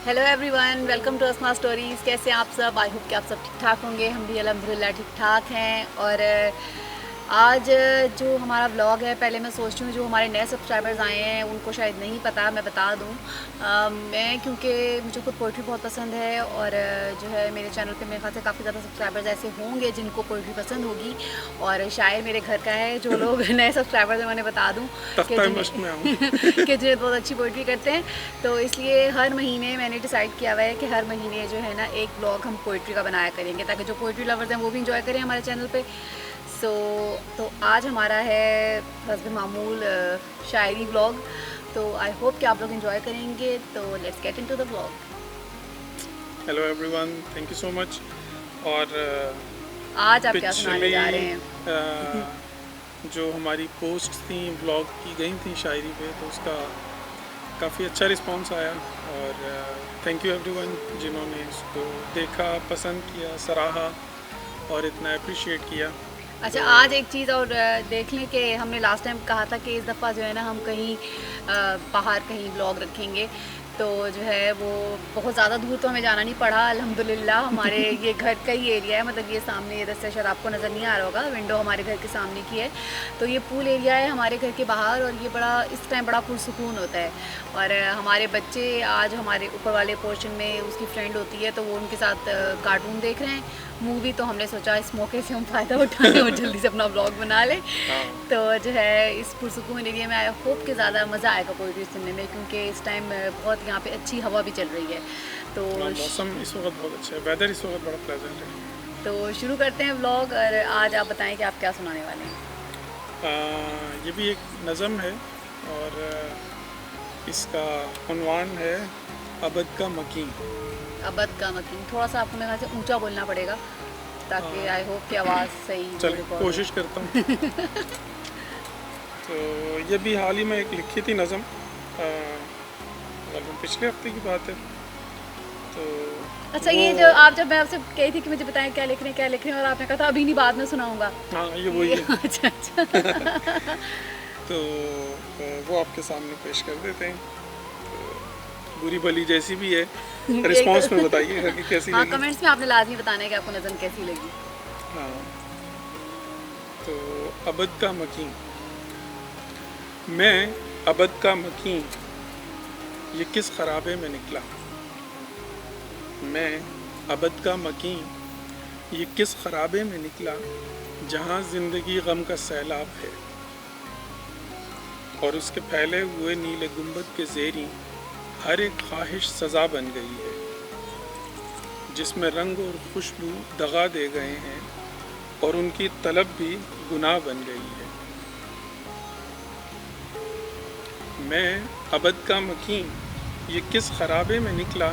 Hello everyone, welcome to Asma stories. कैसे हैं आप सब? आई होप कि आप सब ठीक ठाक होंगे। हम भी अल्हम्दुलिल्लाह ठीक ठाक हैं। और आज जो हमारा व्लॉग है, पहले मैं सोचती हूँ जो हमारे नए सब्सक्राइबर्स आए हैं उनको शायद नहीं पता, मैं बता दूँ। मैं क्योंकि मुझे खुद पोइट्री बहुत पसंद है और जो है मेरे चैनल पे मेरे ख्याल से काफ़ी ज़्यादा सब्सक्राइबर्स ऐसे होंगे जिनको पोइट्री पसंद होगी। और शायर मेरे घर का है, जो लोग नए सब्सक्राइबर्स हैं उन्हें बता दूँ कि कि जिन्हें बहुत अच्छी पोइट्री करते हैं। तो इसलिए हर महीने मैंने डिसाइड किया हुआ है कि हर महीने जो है ना एक ब्लॉग हम पोइट्री का बनाया करेंगे, ताकि जो पोइट्री लवर्स हैं वो भी इंजॉय करें हमारे चैनल पे। तो आज हमारा है हस्ब मामूल शायरी व्लॉग। तो आई होप कि आप लोग इंजॉय करेंगे। तो let's get into the vlog. Hello everyone, thank you so much. और आज आप क्या सुनाने जा रहे हैं? जो हमारी पोस्ट थी, व्लॉग की गई थी शायरी पे, तो उसका काफ़ी अच्छा रिस्पांस आया। और थैंक यू एवरीवन जिन्होंने इसको देखा, पसंद किया, सराहा और इतना अप्रिशिएट किया। अच्छा, आज एक चीज़ और देख लें कि हमने लास्ट टाइम कहा था कि इस दफ़ा जो है ना हम कहीं बाहर कहीं व्लॉग रखेंगे। तो जो है वो बहुत ज़्यादा दूर तो हमें जाना नहीं पड़ा अल्हम्दुलिल्लाह। हमारे ये घर का ही एरिया है, मतलब ये सामने ये दस्ते शायद आपको नज़र नहीं आ रहा होगा, विंडो हमारे घर के सामने की है। तो ये पूल एरिया है हमारे घर के बाहर और ये बड़ा इस टाइम बड़ा पुरसुकून होता है। और हमारे बच्चे आज हमारे ऊपर वाले पोर्शन में उसकी फ्रेंड होती है, तो वो उनके साथ कार्टून देख रहे हैं, मूवी। तो हमने सोचा इस मौके से हम फ़ायदा उठाएं और जल्दी से अपना व्लॉग बना लें। तो जो है इस पुरसुकून एरिया में आई होप कि ज़्यादा मज़ा आएगा पोइट्री सुनने में, क्योंकि इस टाइम बहुत यहाँ पे अच्छी हवा भी चल रही है। तो मौसम इस वक्त बहुत अच्छा है, वेदर इस वक्त बड़ा प्लेजेंट है। तो शुरू करते हैं व्लॉग। और आज आप बताएं कि आप क्या सुनाने वाले हैं? ये भी एक नज़म है और इसका उन्वान है अबद का मकीन। अबद का मकीन। थोड़ा सा आपको मेरे ख्याल से ऊंचा बोलना पड़ेगा ताकि आई होप कि आवाज़ सही चल कोशिश करता हूँ। तो ये भी हाल ही में एक लिखी थी नज़म, पिछले हफ्ते की बात है। तो अच्छा, ये जो जब मैं आपसे कही थी कि मुझे बताएं क्या लिख रहे हैं और आपने कहा था अभी नहीं बाद में सुनाऊंगा। हाँ, ये वही है। अच्छा। तो वो आपके सामने पेश कर देते हैं। तो बुरी भली जैसी भी है, रिस्पांस में बताइएगा कि कैसी हाँ, लगी। कमेंट्स में आपने लाजमी बताना है कि आपको नज़म कैसी लगी। हाँ, तो अबद का मकीन। मैं अबद का मकीन, ये किस खराबे में निकला। मैं अबद का मकीन, ये किस खराबे में निकला, जहाँ ज़िंदगी गम का सैलाब है और उसके फैले हुए नीले गुंबद के ज़ेरी हर एक ख्वाहिश सज़ा बन गई है, जिसमें रंग और खुशबू दगा दे गए हैं और उनकी तलब भी गुनाह बन गई है। मैं अबद का मकीन, ये किस खराबे में निकला,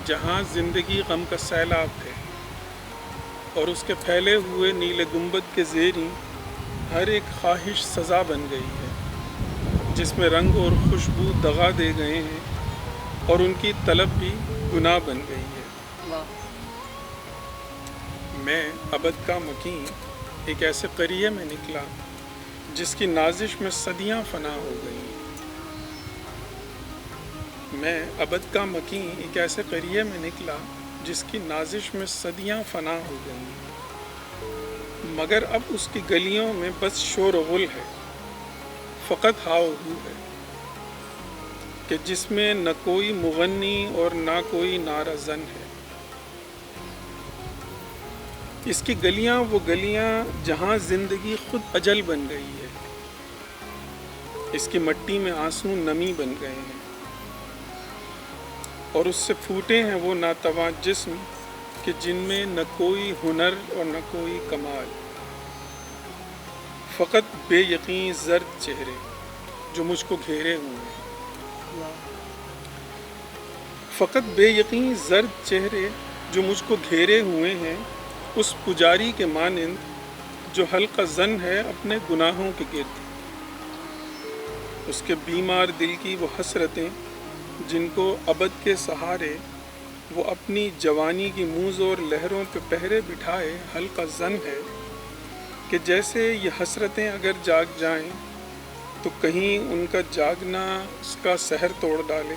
जहाँ ज़िंदगी गम का सैलाब है और उसके फैले हुए नीले गुंबद के ज़ेरी हर एक ख्वाहिश सज़ा बन गई है, जिसमें रंग और खुशबू दगा दे गए हैं और उनकी तलब भी गुनाह बन गई है। मैं अबद का मकीन, एक ऐसे करिए में निकला जिसकी नाजिश में सदियां फना हो गई। मैं अबद का मकीन, एक ऐसे करिए में निकला जिसकी नाजिश में सदियां फना हो गई, मगर अब उसकी गलियों में बस शोर गुल है, फ़कत हाव हू है, कि जिसमें न कोई मुगन्नी और ना कोई नाराज़न है। इसकी गलियां वो गलियां जहां ज़िंदगी खुद अजल बन गई है, इसकी मट्टी में आंसू नमी बन गए हैं और उससे फूटे हैं वो नातवा जिस्म कि जिनमें न कोई हुनर और न कोई कमाल, फ़कत बेयकीन ज़र्द चेहरे जो मुझको घेरे हुए हैं। फ़कत बेयकीन ज़र्द चेहरे जो मुझको घेरे हुए हैं, उस पुजारी के मानिंद जो हल्का ज़न है अपने गुनाहों के गिर्द। उसके बीमार दिल की वो हसरतें जिनको अबद के सहारे वो अपनी जवानी की मूज़ और लहरों पे पहरे बिठाए हल्का ज़न है, कि जैसे ये हसरतें अगर जाग जाएं तो कहीं उनका जागना उसका सहर तोड़ डाले।